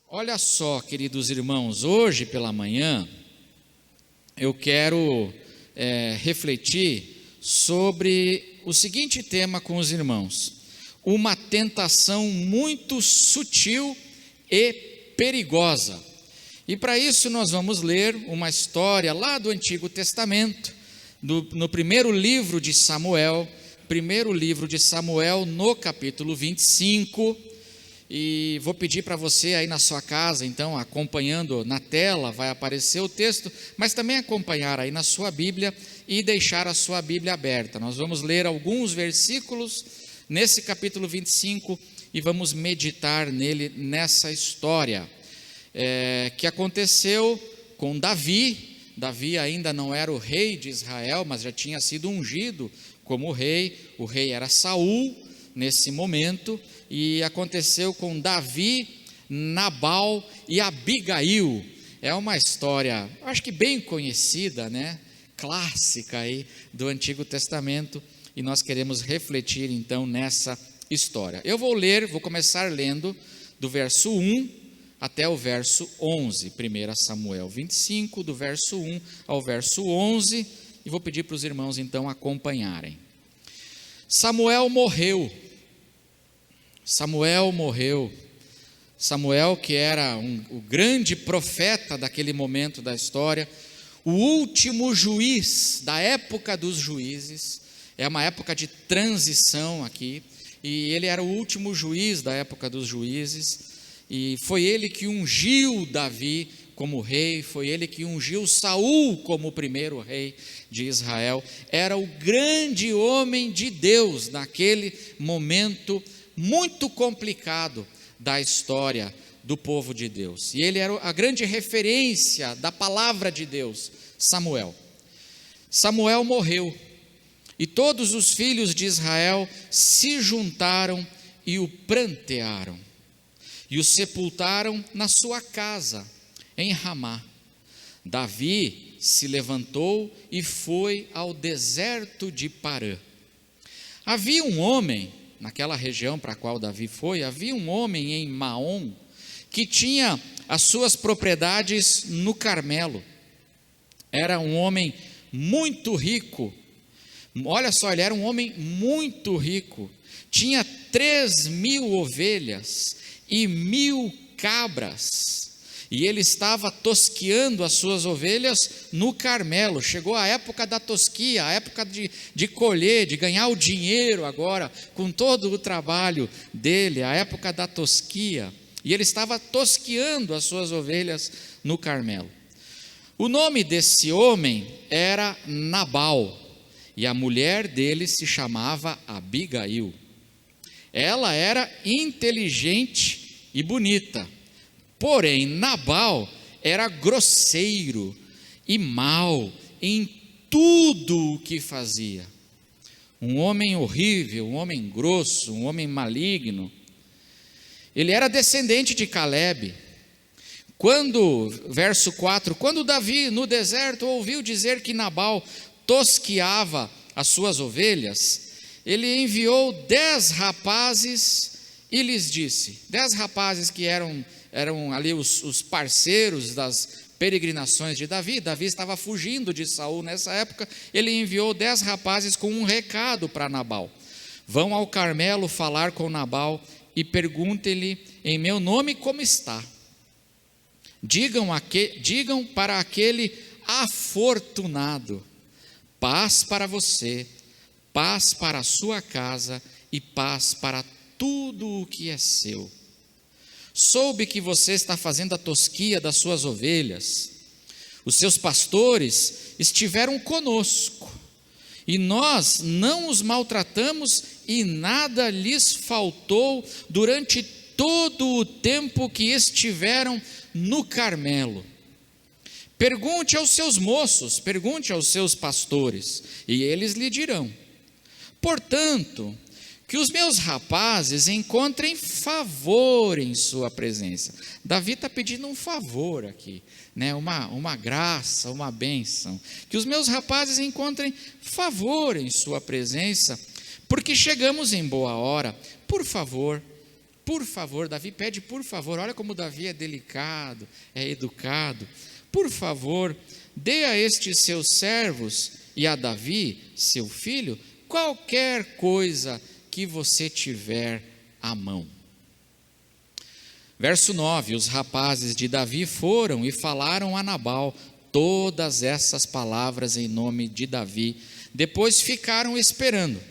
Olha só, queridos irmãos, hoje pela manhã eu quero refletir sobre o seguinte tema com os irmãos: uma tentação muito sutil e perigosa. E para isso nós vamos ler uma história lá do Antigo Testamento, no primeiro livro de Samuel, no capítulo 25, e vou pedir para você aí na sua casa, então, acompanhando na tela, vai aparecer o texto, mas também acompanhar aí na sua Bíblia e deixar a sua Bíblia aberta. Nós vamos ler alguns versículos nesse capítulo 25 e vamos meditar nele, nessa história que aconteceu com Davi. Davi ainda não era o rei de Israel, mas já tinha sido ungido como rei. O rei era Saul nesse momento, e aconteceu com Davi, Nabal e Abigail. É uma história, acho que bem conhecida, né? Clássica aí do Antigo Testamento, e nós queremos refletir então nessa história. Eu vou começar lendo do verso 1 até o verso 11, 1 Samuel 25, do verso 1 ao verso 11, e vou pedir para os irmãos então acompanharem. Samuel morreu, Samuel, que era o grande profeta daquele momento da história, o último juiz da época dos juízes. É uma época de transição aqui, e ele era o último juiz da época dos juízes, e foi ele que ungiu Davi como rei, foi ele que ungiu Saul como o primeiro rei de Israel. Era o grande homem de Deus naquele momento muito complicado da história do povo de Deus, e ele era a grande referência da palavra de Deus. Samuel morreu, e todos os filhos de Israel se juntaram e o prantearam, e o sepultaram na sua casa, em Ramá. Davi se levantou e foi ao deserto de Parã. Havia um homem, naquela região para a qual Davi foi, havia um homem em Maom, que tinha as suas propriedades no Carmelo. Era um homem muito rico. Olha só, ele era um homem muito rico, tinha 3.000 ovelhas e 1.000 cabras, e ele estava tosquiando as suas ovelhas no Carmelo. Chegou a época da tosquia, a época de colher, de ganhar o dinheiro agora, com todo o trabalho dele, a época da tosquia, e ele estava tosquiando as suas ovelhas no Carmelo. O nome desse homem era Nabal, e a mulher dele se chamava Abigail. Ela era inteligente e bonita, porém Nabal era grosseiro e mau em tudo o que fazia. Um homem horrível, um homem grosso, um homem maligno. Ele era descendente de Calebe. Verso 4, quando Davi no deserto ouviu dizer que Nabal tosquiava as suas ovelhas, ele enviou 10 rapazes e lhes disse, 10 rapazes que eram ali os parceiros das peregrinações de Davi. Davi estava fugindo de Saul nessa época. Ele enviou 10 rapazes com um recado para Nabal: vão ao Carmelo falar com Nabal e perguntem-lhe em meu nome como está. Digam para aquele afortunado: paz para você, paz para a sua casa e paz para tudo o que é seu. Soube que você está fazendo a tosquia das suas ovelhas. Os seus pastores estiveram conosco, e nós não os maltratamos, e nada lhes faltou durante todo o tempo que estiveram no Carmelo. Pergunte aos seus moços, pergunte aos seus pastores, e eles lhe dirão. Portanto, que os meus rapazes encontrem favor em sua presença. Davi está pedindo um favor aqui, né? uma graça, uma bênção. Que os meus rapazes encontrem favor em sua presença, porque chegamos em boa hora. Por favor, por favor, Davi pede por favor, olha como Davi é delicado, é educado, por favor, dê a estes seus servos e a Davi, seu filho, qualquer coisa que você tiver à mão. Verso 9, os rapazes de Davi foram e falaram a Nabal todas essas palavras em nome de Davi, depois ficaram esperando.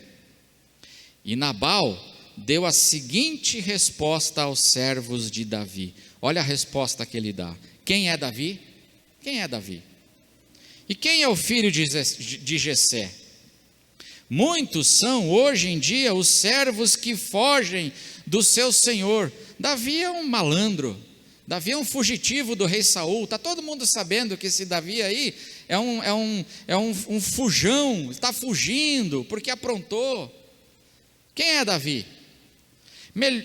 E Nabal deu a seguinte resposta aos servos de Davi. Olha a resposta que ele dá. Quem é Davi? Quem é Davi? E quem é o filho de Jessé? Muitos são hoje em dia os servos que fogem do seu senhor. Davi é um malandro, Davi é um fugitivo do rei Saul. Está todo mundo sabendo que esse Davi aí é um fujão, está fugindo porque aprontou. Quem é Davi?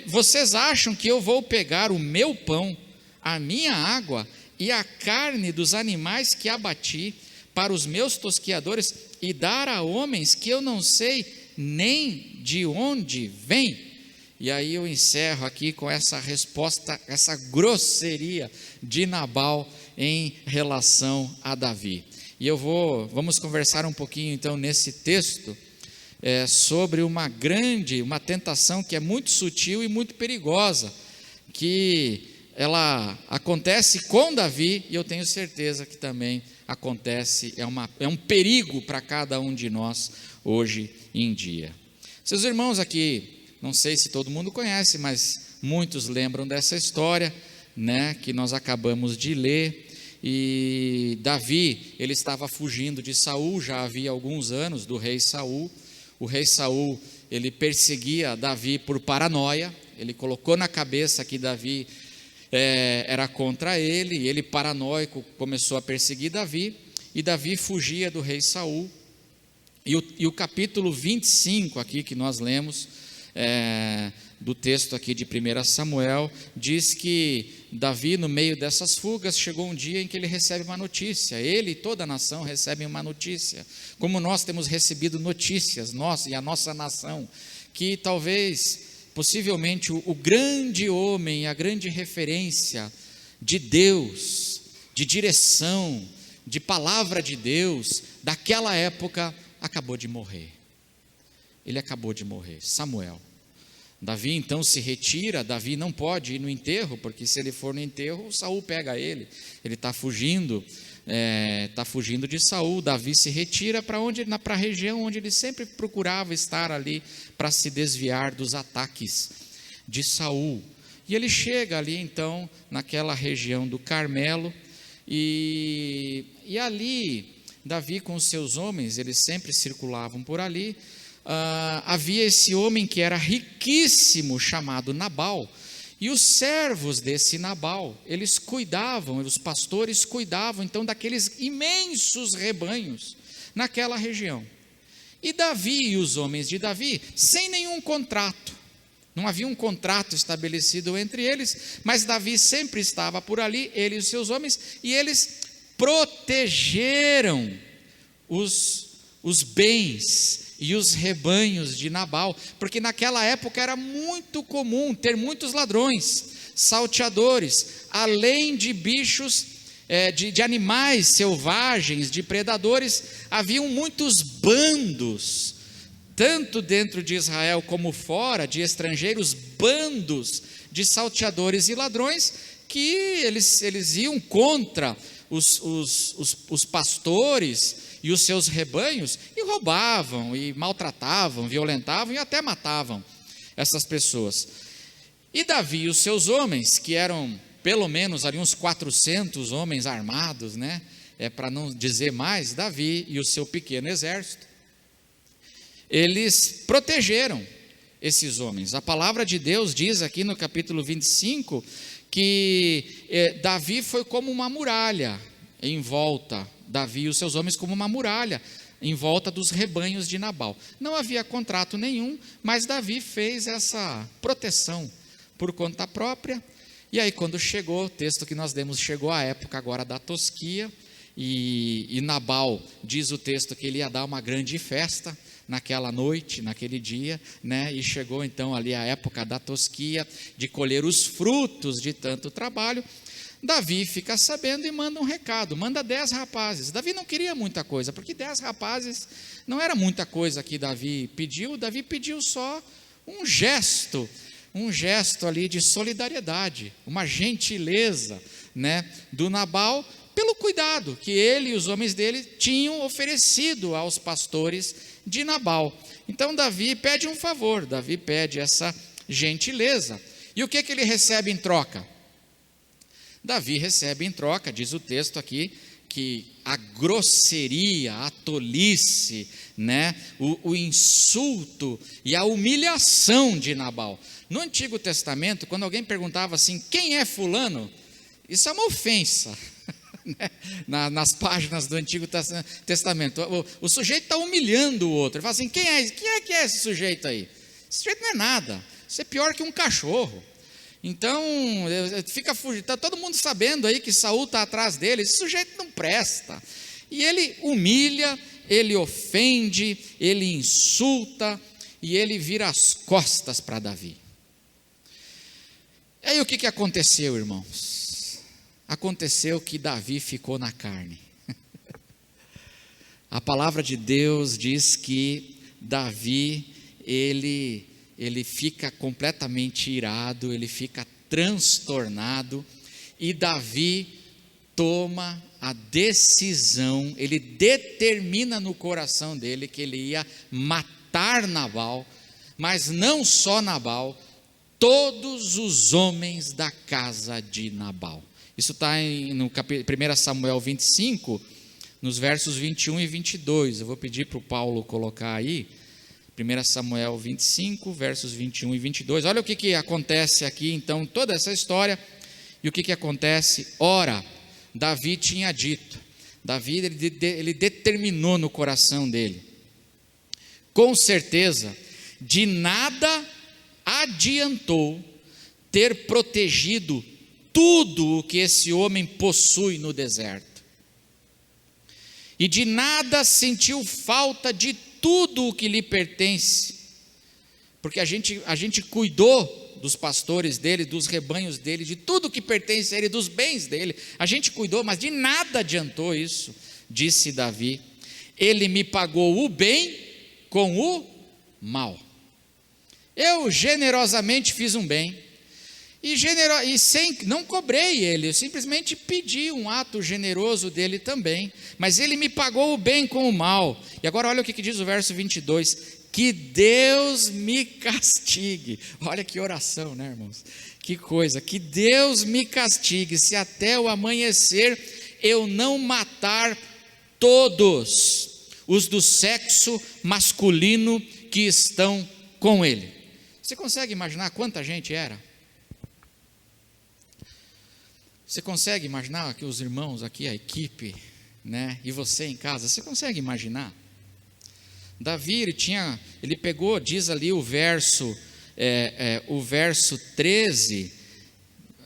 Vocês acham que eu vou pegar o meu pão, a minha água e a carne dos animais que abati para os meus tosquiadores e dar a homens que eu não sei nem de onde vêm? E aí eu encerro aqui com essa resposta, essa grosseria de Nabal em relação a Davi. E vamos conversar um pouquinho então nesse texto, sobre uma tentação que é muito sutil e muito perigosa, que ela acontece com Davi, e eu tenho certeza que também acontece, é um perigo para cada um de nós hoje em dia. Seus irmãos aqui, não sei se todo mundo conhece, mas muitos lembram dessa história, né, que nós acabamos de ler. E Davi, ele estava fugindo de Saul, já havia alguns anos, do rei Saul. O rei Saul, ele perseguia Davi por paranoia, ele colocou na cabeça que Davi era contra ele, e ele, paranoico, começou a perseguir Davi, e Davi fugia do rei Saul. E o capítulo 25 aqui que nós lemos, do texto aqui de 1 Samuel, diz que Davi, no meio dessas fugas, chegou um dia em que ele recebe uma notícia. Ele e toda a nação recebem uma notícia, como nós temos recebido notícias, nós e a nossa nação, que possivelmente o grande homem, a grande referência de Deus, de direção, de palavra de Deus, daquela época, acabou de morrer. Ele acabou de morrer, Samuel. Davi então se retira. Davi não pode ir no enterro, porque se ele for no enterro, Saul pega ele. Ele está fugindo de Saul. Davi se retira para a região onde ele sempre procurava estar ali, para se desviar dos ataques de Saul. E ele chega ali então, naquela região do Carmelo, e ali, Davi com os seus homens, eles sempre circulavam por ali. Havia esse homem que era riquíssimo, chamado Nabal, e os servos desse Nabal, eles cuidavam, os pastores cuidavam então daqueles imensos rebanhos naquela região. E Davi e os homens de Davi, sem nenhum contrato, não havia um contrato estabelecido entre eles, mas Davi sempre estava por ali, ele e os seus homens, e eles protegeram os bens e os rebanhos de Nabal, porque naquela época era muito comum ter muitos ladrões, salteadores, além de bichos, de animais selvagens, de predadores. Haviam muitos bandos, tanto dentro de Israel como fora, de estrangeiros, bandos de salteadores e ladrões, que eles iam contra os pastores e os seus rebanhos, e roubavam, e maltratavam, violentavam e até matavam essas pessoas. E Davi e os seus homens, que eram pelo menos ali uns 400 homens armados, né? Para não dizer mais, Davi e o seu pequeno exército, eles protegeram esses homens. A palavra de Deus diz aqui no capítulo 25, que Davi foi como uma muralha em volta, Davi e os seus homens como uma muralha em volta dos rebanhos de Nabal. Não havia contrato nenhum, mas Davi fez essa proteção por conta própria. E aí quando chegou, o texto que nós demos, chegou a época agora da tosquia, e Nabal, diz o texto, que ele ia dar uma grande festa. naquela noite, naquele dia, né? E chegou então ali a época da tosquia, de colher os frutos de tanto trabalho. Davi fica sabendo e manda um recado, manda 10 rapazes. Davi não queria muita coisa, porque 10 rapazes não era muita coisa que Davi pediu só um gesto ali de solidariedade, uma gentileza, né, do Nabal, pelo cuidado que ele e os homens dele tinham oferecido aos pastores de Nabal. Então Davi pede um favor, Davi pede essa gentileza. E o que ele recebe em troca? Davi recebe em troca, diz o texto aqui, que a grosseria, a tolice, né, o insulto e a humilhação de Nabal. No Antigo Testamento, quando alguém perguntava assim, quem é fulano? Isso é uma ofensa. Nas páginas do Antigo Testamento, o sujeito está humilhando o outro. Ele fala assim, quem é esse sujeito aí? Esse sujeito não é nada, isso é pior que um cachorro. Então, fica fugindo, está todo mundo sabendo aí que Saul está atrás dele, esse sujeito não presta. E ele humilha, ele ofende, ele insulta, e ele vira as costas para Davi. E aí o que aconteceu, irmãos? Aconteceu que Davi ficou na carne. A palavra de Deus diz que Davi, ele fica completamente irado, ele fica transtornado, e Davi toma a decisão, ele determina no coração dele que ele ia matar Nabal, mas não só Nabal, todos os homens da casa de Nabal. Isso está no 1 Samuel 25, nos versos 21 e 22, eu vou pedir para o Paulo colocar aí, 1 Samuel 25, versos 21 e 22, olha o que acontece aqui, então, toda essa história, e o que acontece? Ora, Davi tinha dito, Davi ele determinou no coração dele, com certeza, de nada adiantou ter protegido tudo o que esse homem possui no deserto, e de nada sentiu falta de tudo o que lhe pertence, porque a gente cuidou dos pastores dele, dos rebanhos dele, de tudo que pertence a ele, dos bens dele, a gente cuidou, mas de nada adiantou isso, disse Davi, ele me pagou o bem com o mal, eu generosamente fiz um bem, não cobrei ele, eu simplesmente pedi um ato generoso dele também, mas ele me pagou o bem com o mal. E agora olha o que diz o verso 22, que Deus me castigue. Olha que oração, né, irmãos? Que coisa, que Deus me castigue, se até o amanhecer eu não matar todos os do sexo masculino que estão com ele. Você consegue imaginar quanta gente era? Você consegue imaginar que os irmãos aqui, a equipe, né, e você em casa, você consegue imaginar? Davi, ele pegou, diz ali o verso 13,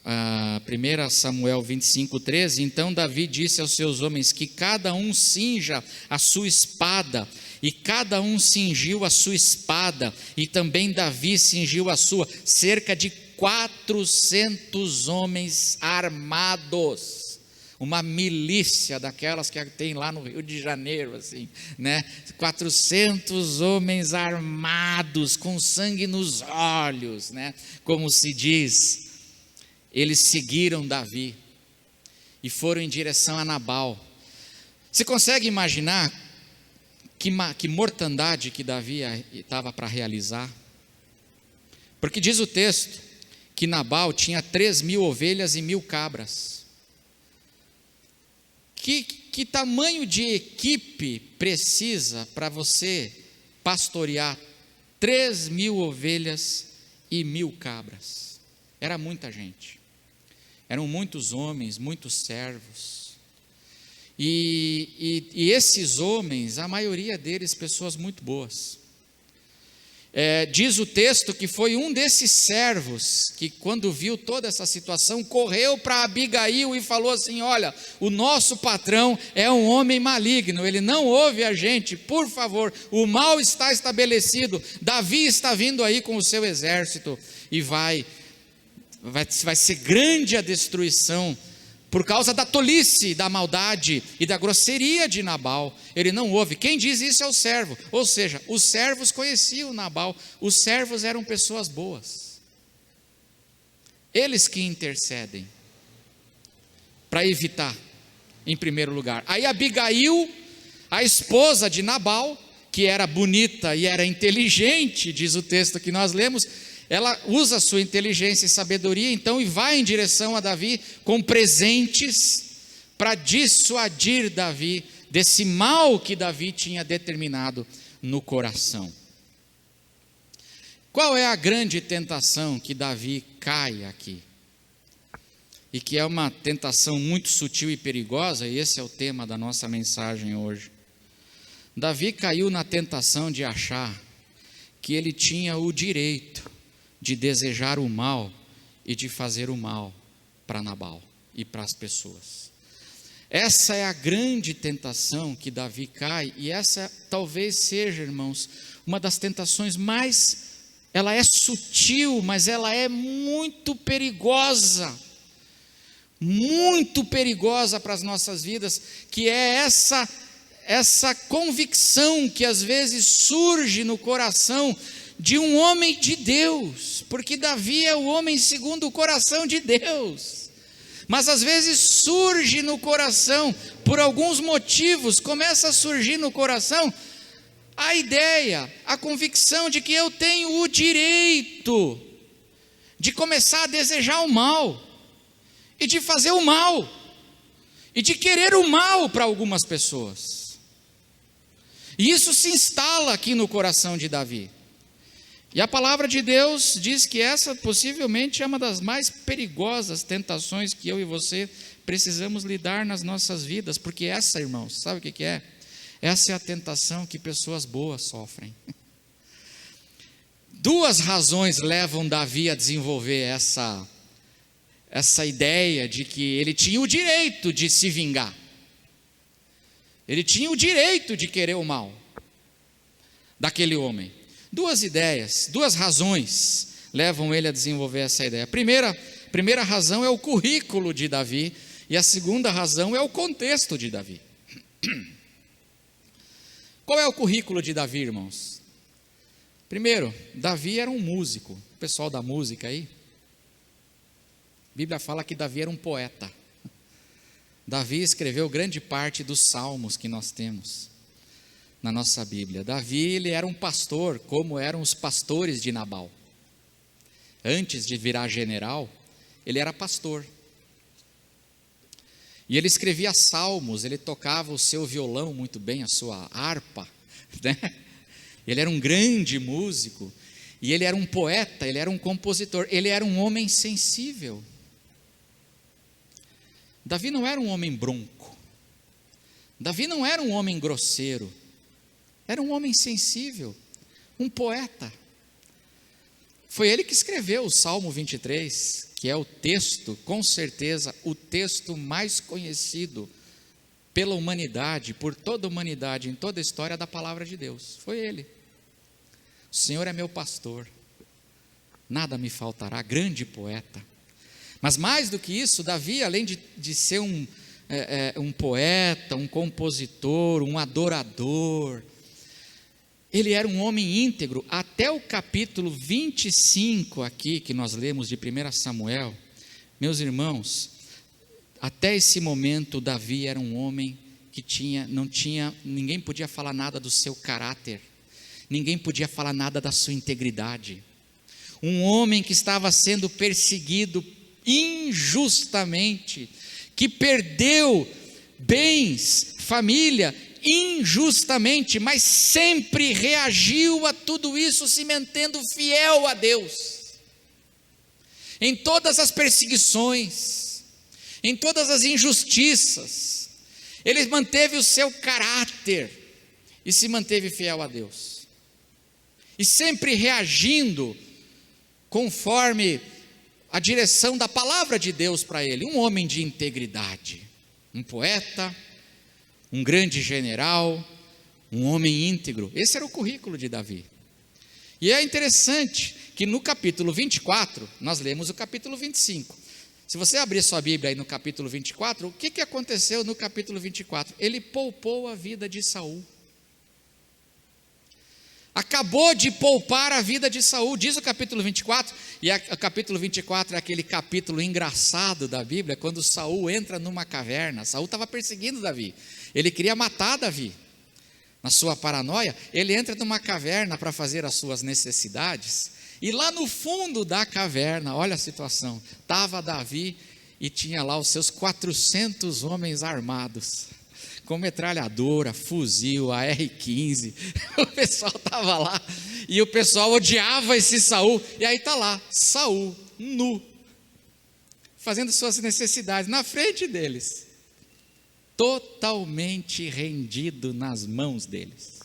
1 Samuel 25, 13, então Davi disse aos seus homens que cada um cinja a sua espada, e cada um cingiu a sua espada, e também Davi cingiu a sua, cerca de 400 homens armados, uma milícia daquelas que tem lá no Rio de Janeiro, assim, né? 400 homens armados, com sangue nos olhos, né? Como se diz, eles seguiram Davi e foram em direção a Nabal. Você consegue imaginar que mortandade que Davi estava para realizar? Porque diz o texto que Nabal tinha 3.000 ovelhas e 1.000 cabras. Que tamanho de equipe precisa para você pastorear 3.000 ovelhas e 1.000 cabras? Era muita gente, eram muitos homens, muitos servos, e esses homens, a maioria deles pessoas muito boas. diz o texto que foi um desses servos que, quando viu toda essa situação, correu para Abigail e falou assim: olha, o nosso patrão é um homem maligno, ele não ouve a gente, por favor, o mal está estabelecido, Davi está vindo aí com o seu exército, e vai ser grande a destruição, por causa da tolice, da maldade e da grosseria de Nabal. Ele não ouve. Quem diz isso é o servo. Ou seja, os servos conheciam Nabal. Os servos eram pessoas boas. Eles que intercedem para evitar, em primeiro lugar. Aí Abigail, a esposa de Nabal, que era bonita e era inteligente, diz o texto que nós lemos, ela usa sua inteligência e sabedoria, então, e vai em direção a Davi com presentes para dissuadir Davi desse mal que Davi tinha determinado no coração. Qual é a grande tentação que Davi cai aqui? E que é uma tentação muito sutil e perigosa, e esse é o tema da nossa mensagem hoje. Davi caiu na tentação de achar que ele tinha o direito de desejar o mal e de fazer o mal para Nabal e para as pessoas. Essa é a grande tentação que Davi cai, e essa talvez seja, irmãos, uma das tentações ela é sutil, mas ela é muito perigosa para as nossas vidas, que é essa convicção que às vezes surge no coração de um homem de Deus, porque Davi é o homem segundo o coração de Deus, mas às vezes surge no coração, por alguns motivos, começa a surgir no coração a ideia, a convicção de que eu tenho o direito de começar a desejar o mal, e de fazer o mal, e de querer o mal para algumas pessoas, e isso se instala aqui no coração de Davi. E a palavra de Deus diz que essa possivelmente é uma das mais perigosas tentações que eu e você precisamos lidar nas nossas vidas, porque essa, irmãos, sabe o que é? Essa é a tentação que pessoas boas sofrem. Duas razões levam Davi a desenvolver essa ideia de que ele tinha o direito de se vingar, ele tinha o direito de querer o mal daquele homem. Duas razões levam ele a desenvolver essa ideia. A primeira razão é o currículo de Davi, e a segunda razão é o contexto de Davi. Qual é o currículo de Davi, irmãos? Primeiro, Davi era um músico. O pessoal da música aí, a Bíblia fala que Davi era um poeta. Davi escreveu grande parte dos salmos que nós temos na nossa Bíblia. Davi, ele era um pastor, como eram os pastores de Nabal. Antes de virar general, ele era pastor. E ele escrevia salmos, ele tocava o seu violão muito bem, a sua harpa, né? Ele era um grande músico, e ele era um poeta, ele era um compositor, ele era um homem sensível. Davi não era um homem bronco, Davi não era um homem grosseiro, era um homem sensível, um poeta. Foi ele que escreveu o Salmo 23, que é o texto, com certeza, o texto mais conhecido pela humanidade, por toda a humanidade, em toda a história da palavra de Deus. Foi ele. O Senhor é meu pastor, nada me faltará. Grande poeta. Mas mais do que isso, Davi, além de ser um poeta, um compositor, um adorador, ele era um homem íntegro. Até o capítulo 25 aqui, que nós lemos de 1 Samuel, meus irmãos, até esse momento Davi era um homem que ninguém podia falar nada do seu caráter, ninguém podia falar nada da sua integridade. Um homem que estava sendo perseguido injustamente, que perdeu bens, família, injustamente, mas sempre reagiu a tudo isso se mantendo fiel a Deus. Em todas as perseguições, em todas as injustiças, ele manteve o seu caráter e se manteve fiel a Deus. e sempre reagindo conforme a direção da palavra de Deus para ele. Um homem de integridade, um poeta, um grande general, um homem íntegro. Esse era o currículo de Davi. E é interessante que no capítulo 24, nós lemos o capítulo 25. Se você abrir sua Bíblia aí no capítulo 24, o que aconteceu no capítulo 24? Ele poupou a vida de Saul. Acabou de poupar a vida de Saul, diz o capítulo 24, e o capítulo 24 é aquele capítulo engraçado da Bíblia, quando Saul entra numa caverna. Saul estava perseguindo Davi, ele queria matar Davi. Na sua paranoia, ele entra numa caverna para fazer as suas necessidades, e lá no fundo da caverna, olha a situação, estava Davi e tinha lá os seus 400 homens armados, com metralhadora, fuzil, AR-15, o pessoal estava lá, e o pessoal odiava esse Saul, e aí está lá, Saul, nu, fazendo suas necessidades, na frente deles, totalmente rendido nas mãos deles.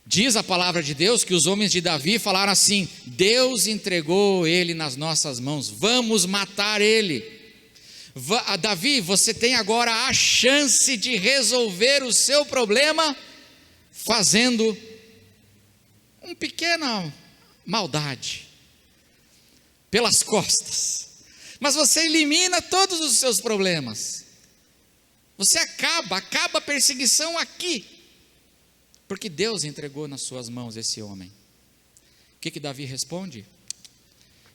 Diz a palavra de Deus que os homens de Davi falaram assim: Deus entregou ele nas nossas mãos, vamos matar ele. Davi, você tem agora a chance de resolver o seu problema fazendo uma pequena maldade pelas costas, mas você elimina todos os seus problemas, você acaba a perseguição aqui, porque Deus entregou nas suas mãos esse homem. O que Davi responde?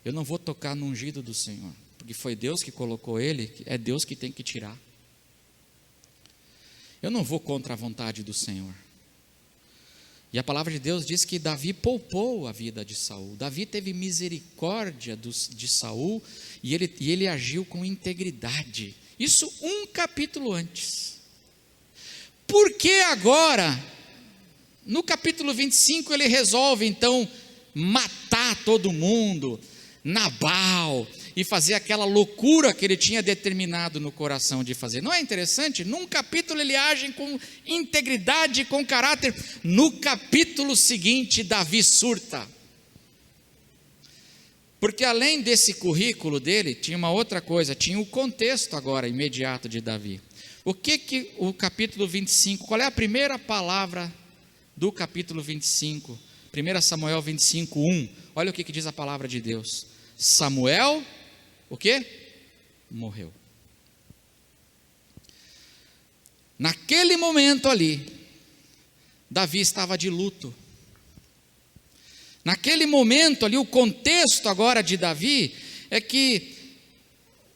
Eu não vou tocar no ungido do Senhor, porque foi Deus que colocou ele, é Deus que tem que tirar. Eu não vou contra a vontade do Senhor. E a palavra de Deus diz que Davi poupou a vida de Saul. Davi teve misericórdia de Saul e ele agiu com integridade. Isso um capítulo antes. Por que agora, no capítulo 25, ele resolve então matar todo mundo, Nabal, e fazer aquela loucura que ele tinha determinado no coração de fazer? Não é interessante? Num capítulo ele age com integridade, com caráter. No capítulo seguinte, Davi surta. Porque além desse currículo dele, tinha uma outra coisa, tinha o contexto agora imediato de Davi. O que o capítulo 25, qual é a primeira palavra do capítulo 25? 1 Samuel 25, 1. Olha o que diz a palavra de Deus. Samuel, o quê? Morreu. Naquele momento ali, Davi estava de luto. Naquele momento ali, o contexto agora de Davi é que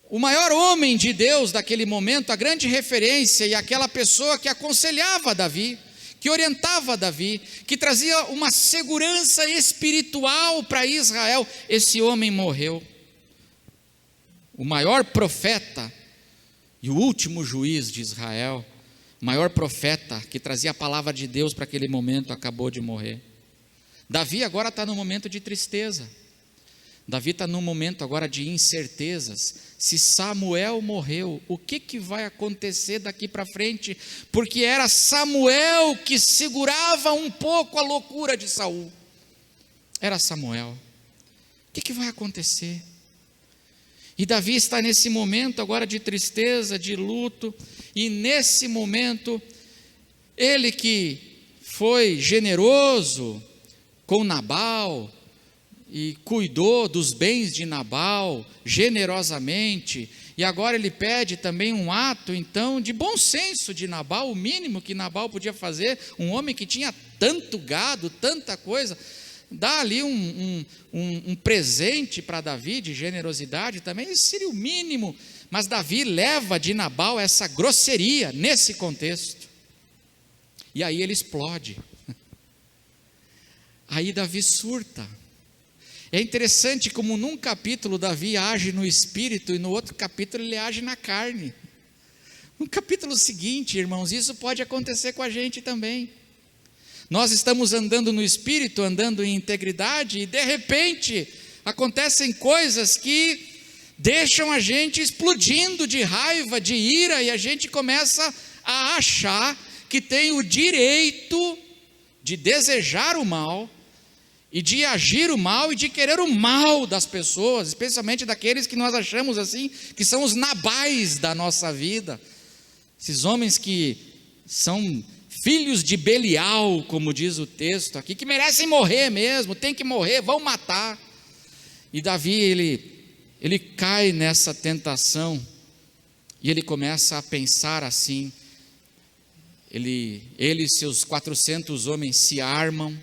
o maior homem de Deus daquele momento, a grande referência e aquela pessoa que aconselhava Davi, que orientava Davi, que trazia uma segurança espiritual para Israel, esse homem morreu. O maior profeta e o último juiz de Israel, o maior profeta que trazia a palavra de Deus para aquele momento, acabou de morrer. Davi agora está num momento de tristeza. Davi está num momento agora de incertezas. Se Samuel morreu, o que vai acontecer daqui para frente? Porque era Samuel que segurava um pouco a loucura de Saul. Era Samuel. O que vai acontecer? E Davi está nesse momento agora de tristeza, de luto, e nesse momento, ele que foi generoso com Nabal, e cuidou dos bens de Nabal generosamente, e agora ele pede também um ato então de bom senso de Nabal, o mínimo que Nabal podia fazer, um homem que tinha tanto gado, tanta coisa, dá ali um presente para Davi de generosidade também, isso seria o mínimo, mas Davi leva de Nabal essa grosseria nesse contexto, e aí ele explode, aí Davi surta. É interessante como num capítulo Davi age no espírito e no outro capítulo ele age na carne. No capítulo seguinte, irmãos, isso pode acontecer com a gente também. Nós estamos andando no espírito, andando em integridade e de repente acontecem coisas que deixam a gente explodindo de raiva, de ira, e a gente começa a achar que tem o direito de desejar o mal, e de agir o mal, e de querer o mal das pessoas, especialmente daqueles que nós achamos assim, que são os Nabais da nossa vida, esses homens que são filhos de Belial, como diz o texto aqui, que merecem morrer mesmo, tem que morrer, vão matar. E Davi, ele cai nessa tentação, e ele começa a pensar assim, ele e seus 400 homens se armam,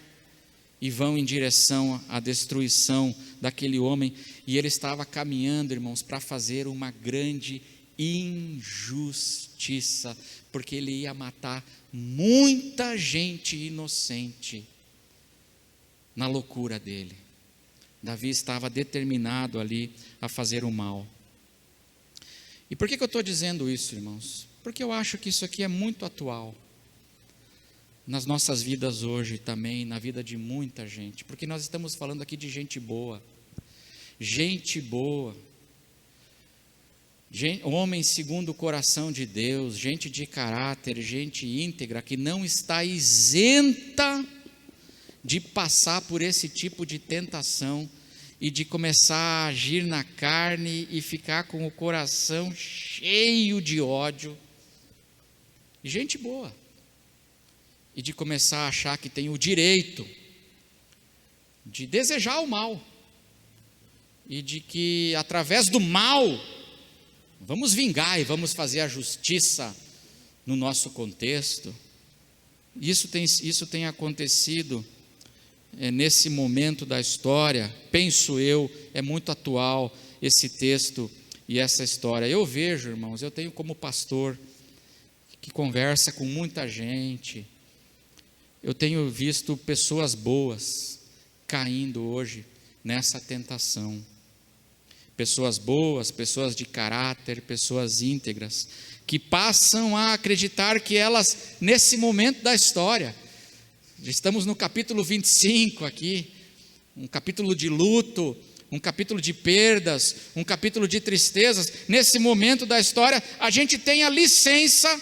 e vão em direção à destruição daquele homem, e ele estava caminhando, irmãos, para fazer uma grande injustiça, porque ele ia matar muita gente inocente, na loucura dele. Davi estava determinado ali a fazer o mal. E por que eu estou dizendo isso, irmãos? Porque eu acho que isso aqui é muito atual, nas nossas vidas hoje também, na vida de muita gente, porque nós estamos falando aqui de gente boa, homem segundo o coração de Deus, gente de caráter, gente íntegra, que não está isenta de passar por esse tipo de tentação, e de começar a agir na carne, e ficar com o coração cheio de ódio, gente boa, e de começar a achar que tem o direito de desejar o mal, e de que através do mal, vamos vingar e vamos fazer a justiça no nosso contexto. Isso tem acontecido nesse momento da história, penso eu, é muito atual esse texto e essa história. Eu vejo, irmãos, eu tenho como pastor, que conversa com muita gente, eu tenho visto pessoas boas caindo hoje nessa tentação. Pessoas boas, pessoas de caráter, pessoas íntegras, que passam a acreditar que elas, nesse momento da história, estamos no capítulo 25 aqui, um capítulo de luto, um capítulo de perdas, um capítulo de tristezas. Nesse momento da história, a gente tem a licença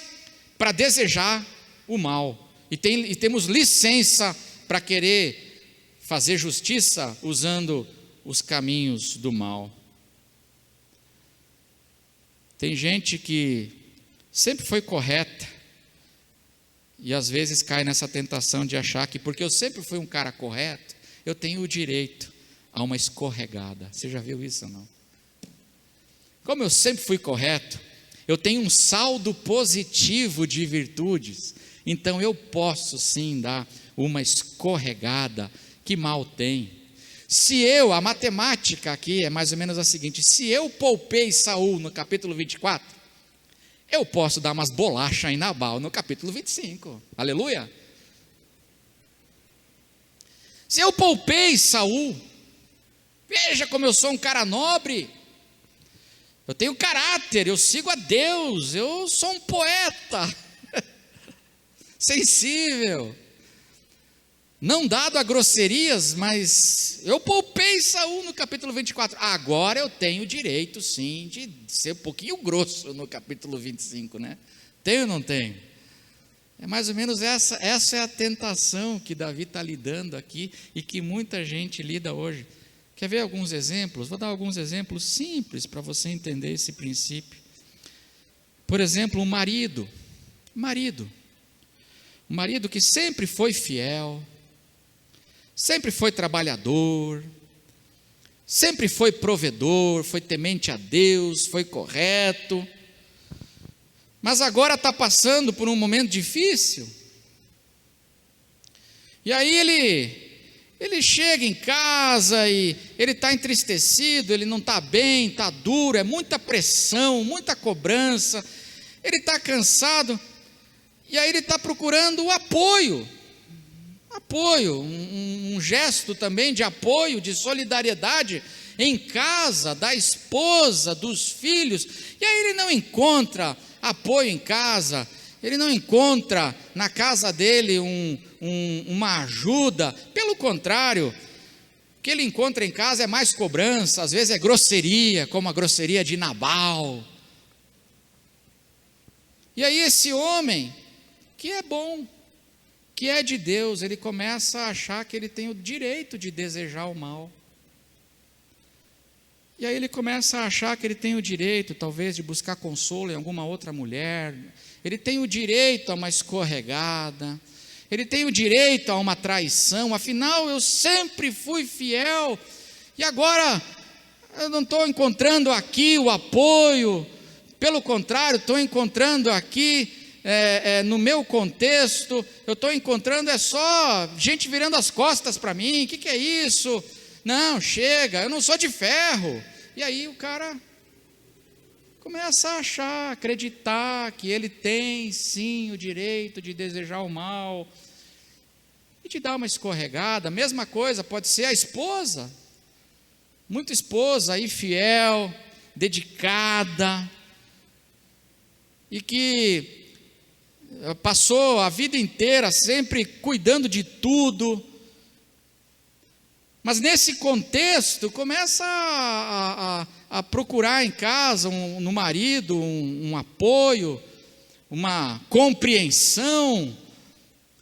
para desejar o mal, e temos licença para querer fazer justiça usando os caminhos do mal. Tem gente que sempre foi correta, e às vezes cai nessa tentação de achar que porque eu sempre fui um cara correto, eu tenho o direito a uma escorregada. Você já viu isso ou não? Como eu sempre fui correto, eu tenho um saldo positivo de virtudes, então eu posso sim dar uma escorregada. Que mal tem? A matemática aqui é mais ou menos a seguinte: se eu poupei Saul no capítulo 24, eu posso dar umas bolachas em Nabal no capítulo 25, aleluia. Se eu poupei Saul, veja como eu sou um cara nobre, eu tenho caráter, eu sigo a Deus, eu sou um poeta, sensível, não dado a grosserias, mas eu poupei Saul no capítulo 24, agora eu tenho direito sim de ser um pouquinho grosso no capítulo 25, né? Tenho ou não tenho? É mais ou menos essa é a tentação que Davi está lidando aqui, e que muita gente lida hoje. Quer ver alguns exemplos? Vou dar alguns exemplos simples para você entender esse princípio. Por exemplo, um marido que sempre foi fiel, sempre foi trabalhador, sempre foi provedor, foi temente a Deus, foi correto, mas agora está passando por um momento difícil, e aí ele chega em casa e ele está entristecido, ele não está bem, está duro, é muita pressão, muita cobrança, ele está cansado, e aí ele está procurando o apoio, um gesto também de apoio, de solidariedade em casa, da esposa, dos filhos, e aí ele não encontra apoio em casa, ele não encontra na casa dele uma ajuda, pelo contrário, o que ele encontra em casa é mais cobrança, às vezes é grosseria, como a grosseria de Nabal. E aí esse homem, que é bom, que é de Deus, ele começa a achar que ele tem o direito de desejar o mal. E aí ele começa a achar que ele tem o direito, talvez, de buscar consolo em alguma outra mulher. Ele tem o direito a uma escorregada. Ele tem o direito a uma traição. Afinal, eu sempre fui fiel. E agora, eu não estou encontrando aqui o apoio. Pelo contrário, estou encontrando aqui, no meu contexto, eu estou encontrando só gente virando as costas para mim. O que é isso? Não, chega, eu não sou de ferro. E aí o cara começa a achar, acreditar que ele tem sim o direito de desejar o mal e de dar uma escorregada. A mesma coisa pode ser a esposa, muita esposa aí fiel, dedicada, e que passou a vida inteira sempre cuidando de tudo. Mas nesse contexto, começa a procurar em casa, no marido, um apoio, uma compreensão,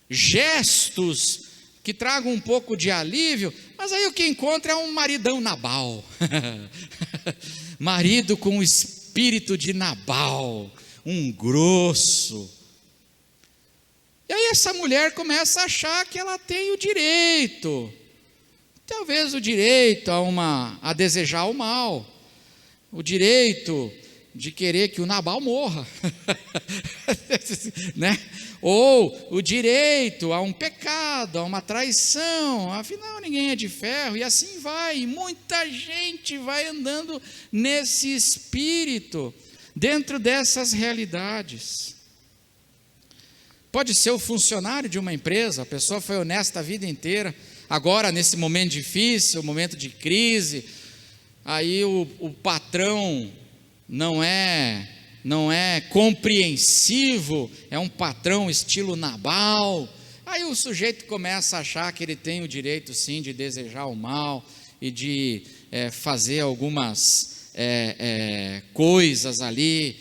gestos que tragam um pouco de alívio, mas aí o que encontra é um maridão Nabal, marido com o espírito de Nabal, um grosso. E aí essa mulher começa a achar que ela tem o direito, talvez o direito a desejar o mal, o direito de querer que o Nabal morra, né? Ou o direito a um pecado, a uma traição, afinal ninguém é de ferro, e assim vai, e muita gente vai andando nesse espírito, dentro dessas realidades. Pode ser o funcionário de uma empresa, a pessoa foi honesta a vida inteira, agora nesse momento difícil, momento de crise, aí o patrão não é compreensivo, é um patrão estilo Nabal, aí o sujeito começa a achar que ele tem o direito sim de desejar o mal e de fazer algumas coisas ali,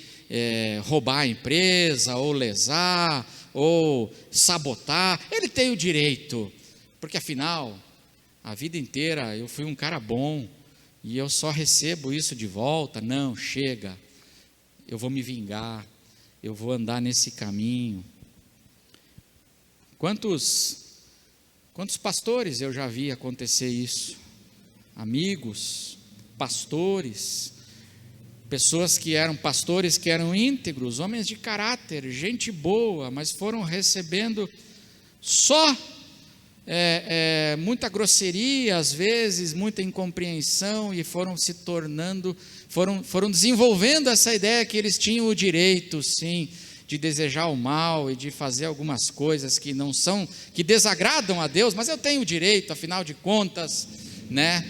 roubar a empresa, ou lesar, ou sabotar. Ele tem o direito, porque afinal, a vida inteira eu fui um cara bom, e eu só recebo isso de volta. Não, chega, eu vou me vingar, eu vou andar nesse caminho. Quantos pastores eu já vi acontecer isso? Amigos, pastores, pessoas que eram pastores, que eram íntegros, homens de caráter, gente boa, mas foram recebendo só muita grosseria, às vezes, muita incompreensão, e foram se tornando, foram desenvolvendo essa ideia que eles tinham o direito, sim, de desejar o mal e de fazer algumas coisas que não são, que desagradam a Deus, mas eu tenho o direito, afinal de contas, né?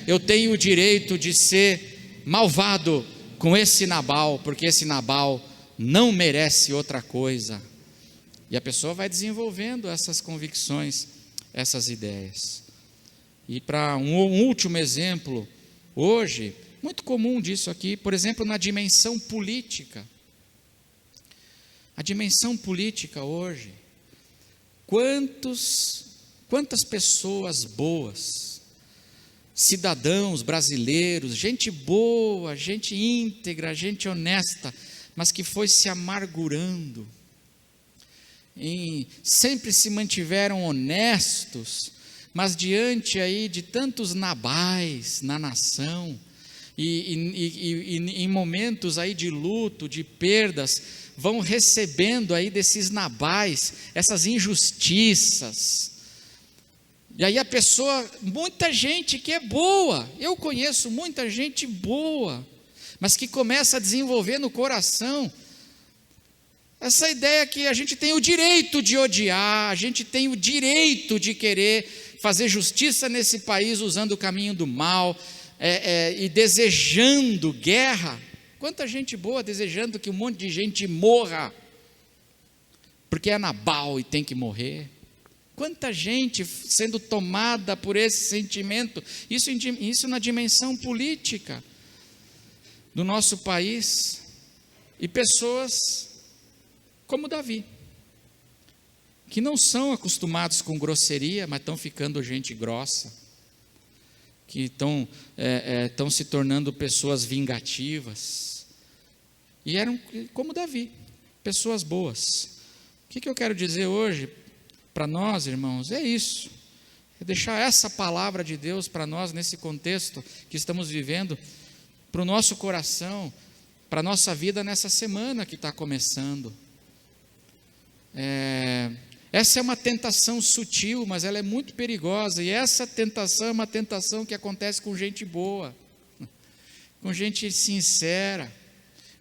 Eu tenho o direito de ser malvado com esse Nabal, porque esse Nabal não merece outra coisa. E a pessoa vai desenvolvendo essas convicções, essas ideias. E para um último exemplo, hoje, muito comum disso aqui, por exemplo, na dimensão política. A dimensão política hoje, quantas pessoas boas, cidadãos brasileiros, gente boa, gente íntegra, gente honesta, mas que foi se amargurando, e sempre se mantiveram honestos, mas diante aí de tantos Nabais na nação, e em momentos aí de luto, de perdas, vão recebendo aí desses Nabais, essas injustiças, e aí a pessoa, muita gente que é boa, eu conheço muita gente boa, mas que começa a desenvolver no coração essa ideia que a gente tem o direito de odiar, a gente tem o direito de querer fazer justiça nesse país usando o caminho do mal, e desejando guerra. Quanta gente boa desejando que um monte de gente morra, porque é Nabal e tem que morrer. Quanta gente sendo tomada por esse sentimento, isso na dimensão política do nosso país, e pessoas como Davi, que não são acostumados com grosseria, mas estão ficando gente grossa, que estão se tornando pessoas vingativas, e eram como Davi, pessoas boas. O que eu quero dizer hoje para nós, irmãos, é isso, é deixar essa palavra de Deus para nós, nesse contexto que estamos vivendo, para o nosso coração, para a nossa vida nessa semana que está começando. Essa é uma tentação sutil, mas ela é muito perigosa, e essa tentação é uma tentação que acontece com gente boa, com gente sincera,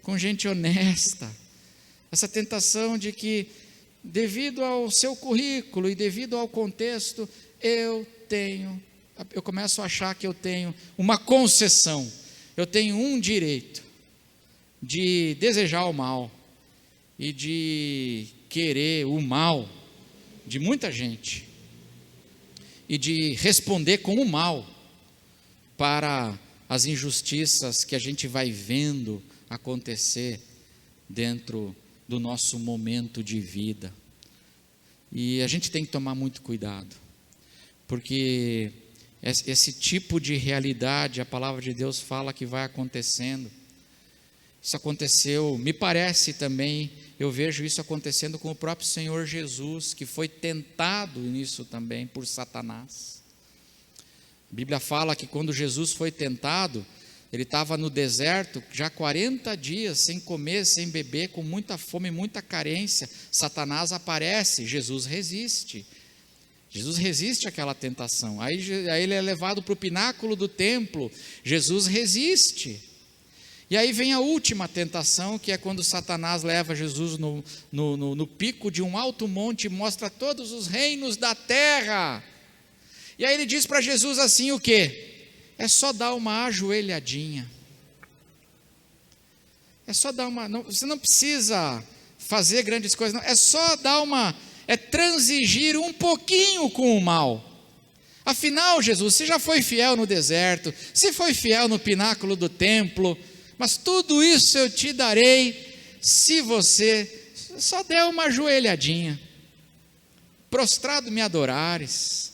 com gente honesta. Essa tentação de que, devido ao seu currículo e devido ao contexto, eu começo a achar que eu tenho uma concessão, eu tenho um direito de desejar o mal e de querer o mal de muita gente e de responder com o mal para as injustiças que a gente vai vendo acontecer dentro do nosso momento de vida. E a gente tem que tomar muito cuidado, porque esse tipo de realidade, a palavra de Deus fala que vai acontecendo. Isso aconteceu, me parece também, eu vejo isso acontecendo com o próprio Senhor Jesus, que foi tentado nisso também por Satanás. A Bíblia fala que quando Jesus foi tentado, ele estava no deserto, já 40 dias, sem comer, sem beber, com muita fome, muita carência. Satanás aparece, Jesus resiste àquela tentação. Aí ele é levado para o pináculo do templo, Jesus resiste. E aí vem a última tentação, que é quando Satanás leva Jesus no pico de um alto monte e mostra todos os reinos da terra. E aí ele diz para Jesus assim, o quê? É só dar uma ajoelhadinha. É só dar você não precisa fazer grandes coisas, não. É só transigir um pouquinho com o mal. Afinal, Jesus, você já foi fiel no deserto, você foi fiel no pináculo do templo, mas tudo isso eu te darei se você só der uma ajoelhadinha, prostrado me adorares.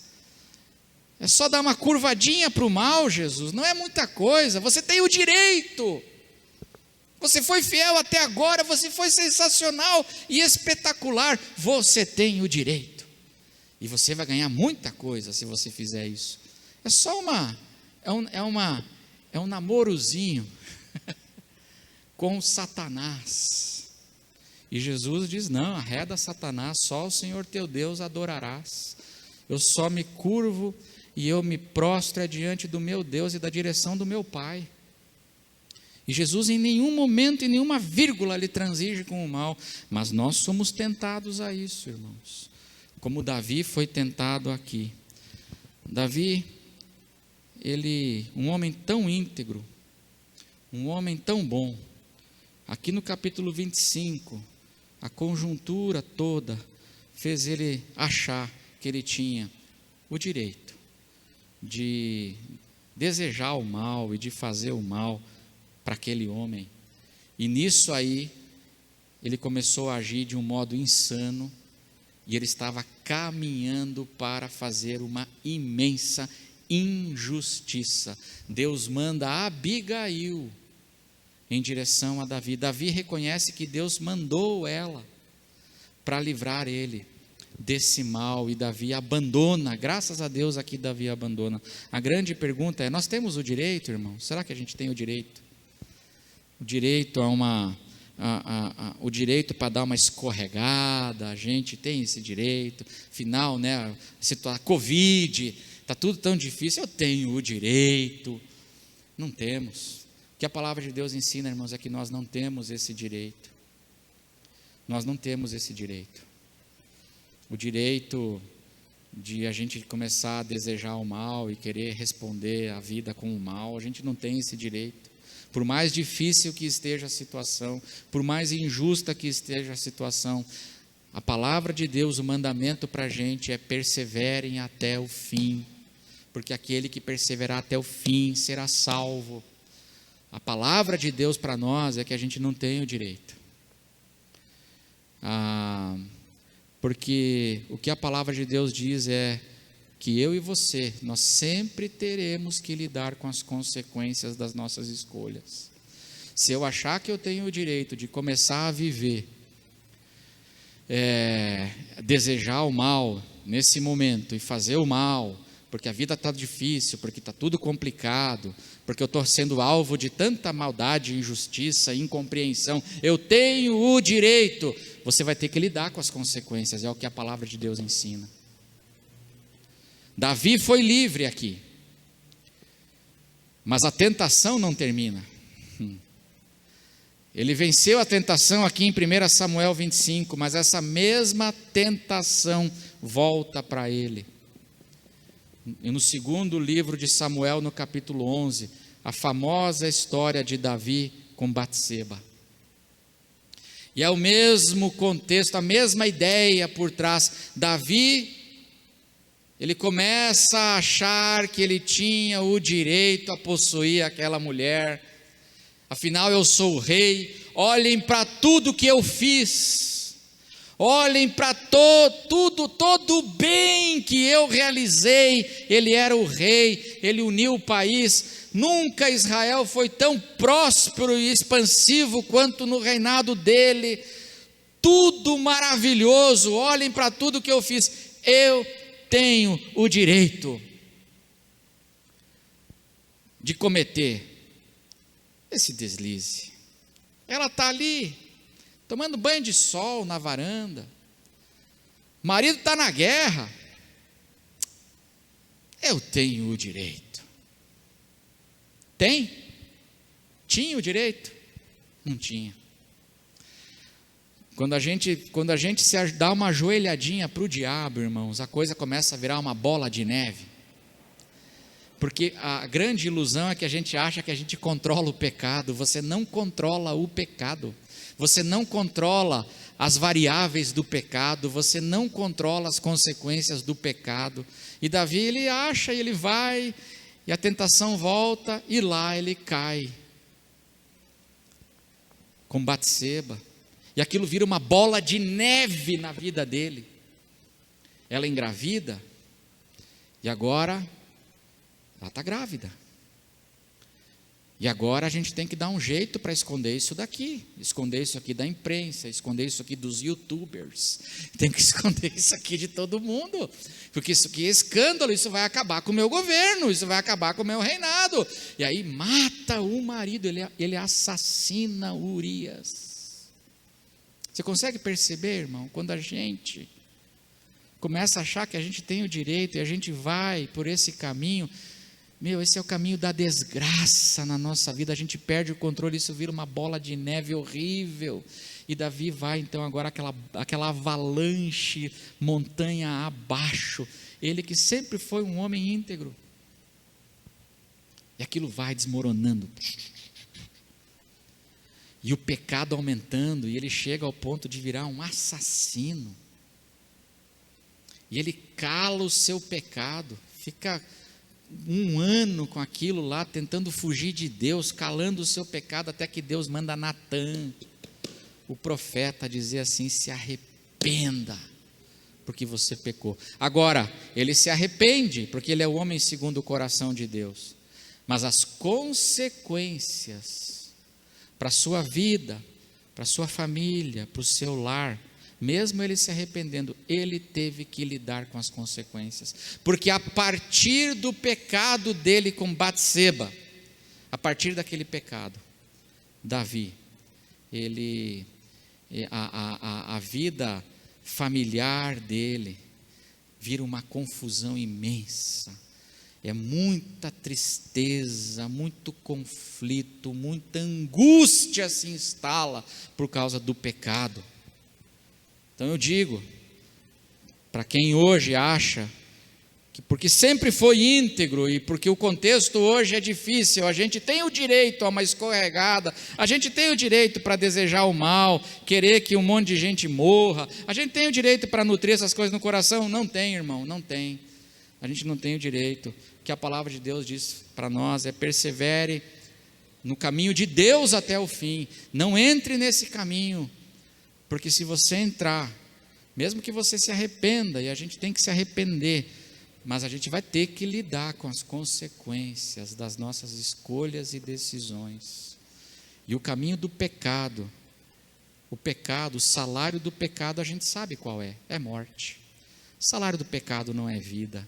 É só dar uma curvadinha para o mal, Jesus, não é muita coisa, você tem o direito. Você foi fiel até agora, você foi sensacional e espetacular, você tem o direito. E você vai ganhar muita coisa se você fizer isso. É só um namorozinho com Satanás. E Jesus diz, não, arreda Satanás, só o Senhor teu Deus adorarás. Eu só me curvo e eu me prostro diante do meu Deus e da direção do meu Pai. E Jesus em nenhum momento, em nenhuma vírgula, ele transige com o mal. Mas nós somos tentados a isso, irmãos. Como Davi foi tentado aqui. Davi, um homem tão íntegro, um homem tão bom. Aqui no capítulo 25, a conjuntura toda fez ele achar que ele tinha o direito de desejar o mal e de fazer o mal para aquele homem. E nisso aí, ele começou a agir de um modo insano, e ele estava caminhando para fazer uma imensa injustiça. Deus manda Abigail em direção a Davi. Davi reconhece que Deus mandou ela para livrar ele desse mal, e Davi abandona. Graças a Deus aqui Davi abandona. A grande pergunta é, nós temos o direito, irmão? Será que a gente tem o direito? O direito o direito para dar uma escorregada, a gente tem esse direito. Afinal, né, a Covid, está tudo tão difícil, eu tenho o direito. Não temos. O que a palavra de Deus ensina, irmãos, é que nós não temos esse direito. Nós não temos esse direito. O direito de a gente começar a desejar o mal e querer responder a vida com o mal, a gente não tem esse direito. Por mais difícil que esteja a situação, por mais injusta que esteja a situação, a palavra de Deus, o mandamento para a gente é perseverem até o fim, porque aquele que perseverar até o fim será salvo. A palavra de Deus para nós é que a gente não tem o direito. porque o que a palavra de Deus diz é que eu e você, nós sempre teremos que lidar com as consequências das nossas escolhas. Se eu achar que eu tenho o direito de começar a viver, desejar o mal nesse momento e fazer o mal, porque a vida está difícil, porque está tudo complicado, porque eu estou sendo alvo de tanta maldade, injustiça, incompreensão, eu tenho o direito, você vai ter que lidar com as consequências, é o que a palavra de Deus ensina. Davi foi livre aqui, mas a tentação não termina. Ele venceu a tentação aqui em 1 Samuel 25, mas essa mesma tentação volta para ele. E no segundo livro de Samuel, no capítulo 11, a famosa história de Davi com Batseba. E é o mesmo contexto, a mesma ideia por trás. Davi, ele começa a achar que ele tinha o direito a possuir aquela mulher. Afinal, eu sou o rei. Olhem para tudo que eu fiz. Olhem para todo o bem que eu realizei. Ele era o rei, ele uniu o país. Nunca Israel foi tão próspero e expansivo quanto no reinado dele. Tudo maravilhoso. Olhem para tudo que eu fiz. Eu tenho o direito de cometer esse deslize. Ela está ali, tomando banho de sol na varanda. O marido está na guerra. Eu tenho o direito. Tem? Tinha o direito? Não tinha. Quando a gente se dá uma ajoelhadinha para o diabo, irmãos, a coisa começa a virar uma bola de neve. Porque a grande ilusão é que a gente acha que a gente controla o pecado. Você não controla o pecado. Você não controla as variáveis do pecado. Você não controla as consequências do pecado. E Davi, ele acha, ele vai, e a tentação volta, e lá ele cai com Batseba. E aquilo vira uma bola de neve na vida dele. Ela engravida, e agora ela está grávida. E agora a gente tem que dar um jeito para esconder isso daqui, esconder isso aqui da imprensa, esconder isso aqui dos youtubers, tem que esconder isso aqui de todo mundo, porque isso aqui é escândalo, isso vai acabar com o meu governo, isso vai acabar com o meu reinado. E aí mata o marido, ele assassina Urias. Você consegue perceber, irmão, quando a gente começa a achar que a gente tem o direito e a gente vai por esse caminho, esse é o caminho da desgraça na nossa vida, a gente perde o controle, isso vira uma bola de neve horrível, e Davi vai então agora aquela avalanche, montanha abaixo, ele que sempre foi um homem íntegro, e aquilo vai desmoronando, e o pecado aumentando, e ele chega ao ponto de virar um assassino, e ele cala o seu pecado, fica um ano com aquilo lá, tentando fugir de Deus, calando o seu pecado, até que Deus manda Natã, o profeta, dizer assim: se arrependa, porque você pecou. Agora, ele se arrepende, porque ele é o homem segundo o coração de Deus, mas as consequências para a sua vida, para a sua família, para o seu lar, mesmo ele se arrependendo, ele teve que lidar com as consequências, porque a partir do pecado dele com Batseba, a partir daquele pecado, Davi, a vida familiar dele vira uma confusão imensa, é muita tristeza, muito conflito, muita angústia se instala por causa do pecado. Então eu digo, para quem hoje acha, que porque sempre foi íntegro e porque o contexto hoje é difícil, a gente tem o direito a uma escorregada, a gente tem o direito para desejar o mal, querer que um monte de gente morra, a gente tem o direito para nutrir essas coisas no coração? Não tem, irmão, não tem. A gente não tem o direito. O que a palavra de Deus diz para nós é: persevere no caminho de Deus até o fim, não entre nesse caminho, porque se você entrar, mesmo que você se arrependa, e a gente tem que se arrepender, mas a gente vai ter que lidar com as consequências das nossas escolhas e decisões. E o caminho do pecado, o salário do pecado, a gente sabe qual é morte. O salário do pecado não é vida.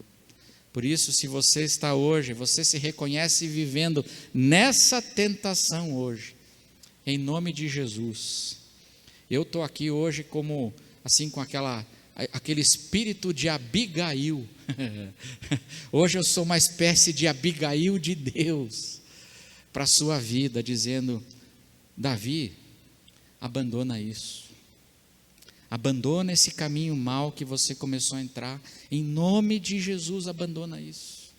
Por isso, se você está hoje, você se reconhece vivendo nessa tentação hoje, em nome de Jesus, eu estou aqui hoje como, assim, com aquele espírito de Abigail. Hoje eu sou uma espécie de Abigail de Deus para a sua vida, dizendo: Davi, abandona isso, abandona esse caminho mau que você começou a entrar, em nome de Jesus, abandona isso,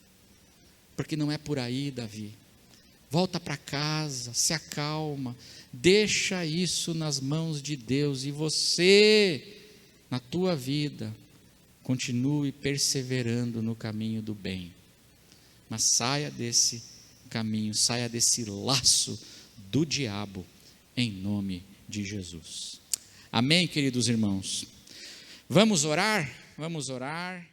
porque não é por aí, Davi. Volta para casa, se acalma, deixa isso nas mãos de Deus, e você, na tua vida, continue perseverando no caminho do bem, mas saia desse caminho, saia desse laço do diabo, em nome de Jesus. Amém, queridos irmãos? Vamos orar? Vamos orar.